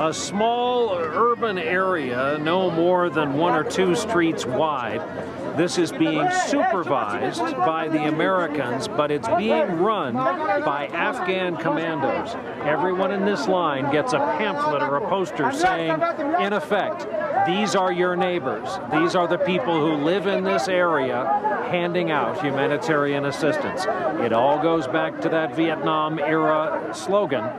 A small urban area, no more than 1 or 2 streets wide. This is being supervised by the Americans, but it's being run by Afghan commandos. Everyone in this line gets a pamphlet or a poster saying, in effect, these are your neighbors. These are the people who live in this area, handing out humanitarian assistance. It all goes back to that Vietnam-era slogan,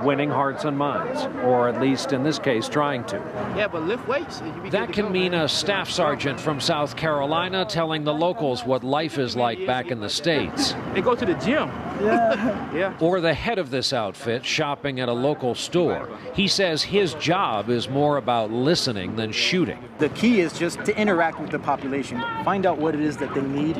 winning hearts and minds, or at least in this case, trying to. Yeah, but lift weights. That can mean a staff sergeant from South Carolina telling the locals what life is like back in the States. They go to the gym. Yeah. Yeah. Or the head of this outfit shopping at a local store. He says his job is more about listening than shooting. The key is just to interact with the population, find out what it is that they need,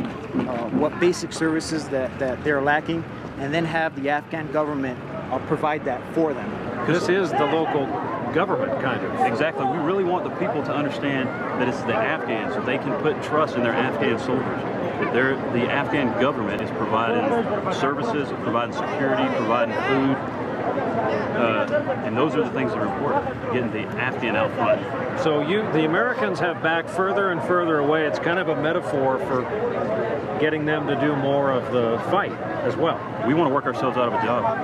what basic services that they're lacking, and then have the Afghan government provide that for them. This is the local government, kind of. Exactly. We really want the people to understand that it's the Afghans, that they can put trust in their Afghan soldiers. That the Afghan government is providing services, providing security, providing food. And those are the things that are important, getting the Afghan out front. So the Americans have backed further and further away. It's kind of a metaphor for getting them to do more of the fight as well. We want to work ourselves out of a job.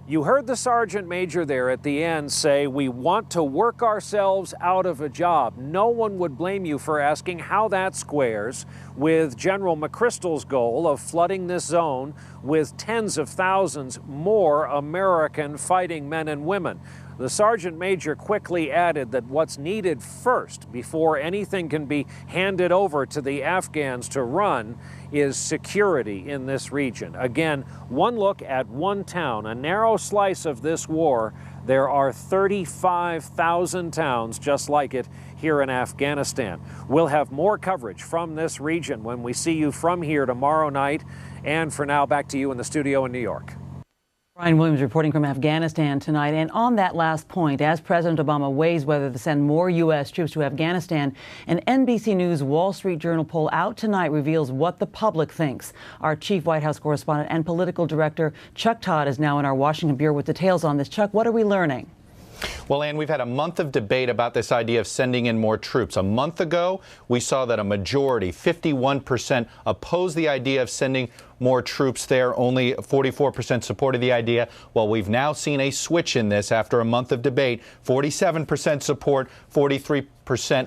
You heard the sergeant major there at the end say, we want to work ourselves out of a job. No one would blame you for asking how that squares with General McChrystal's goal of flooding this zone with tens of thousands more American fighting men and women. The sergeant major quickly added that what's needed first, before anything can be handed over to the Afghans to run, is security in this region. Again, one look at one town, a narrow slice of this war. There are 35,000 towns just like it here in Afghanistan. We'll have more coverage from this region when we see you from here tomorrow night. And for now, back to you in the studio in New York. Brian Williams reporting from Afghanistan tonight. And on that last point, as President Obama weighs whether to send more U.S. troops to Afghanistan, an NBC News Wall Street Journal poll out tonight reveals what the public thinks. Our chief White House correspondent and political director, Chuck Todd, is now in our Washington bureau with details on this. Chuck, what are we learning? Well, Ann, we've had a month of debate about this idea of sending in more troops. A month ago, we saw that a majority, 51%, opposed the idea of sending more troops there. Only 44% supported the idea. Well, we've now seen a switch in this after a month of debate. 47% support, 43%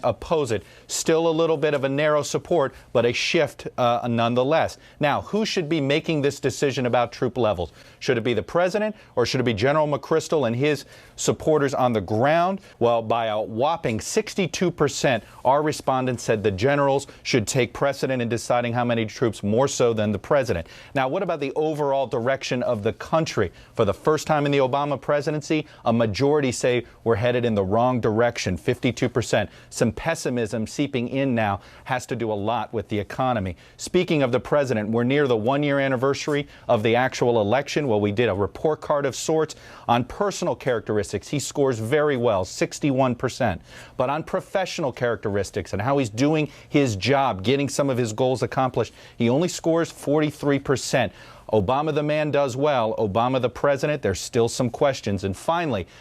oppose it. Still a little bit of a narrow support, but a shift nonetheless. Now, who should be making this decision about troop levels? Should it be the president, or should it be General McChrystal and his supporters on the ground? Well, by a whopping 62%, our respondents said the generals should take precedent in deciding how many troops, more so than the president. Now, what about the overall direction of the country? For the first time in the Obama presidency, a majority say we're headed in the wrong direction, 52%. Some pessimism seeping in now. Has to do a lot with the economy. Speaking of the president, we're near the one-year anniversary of the actual election. Well, we did a report card of sorts. On personal characteristics, he scores very well, 61%. But on professional characteristics and how he's doing his job, getting some of his goals accomplished, he only scores 43%. Obama the man does well. Obama the president, there's still some questions. And finally,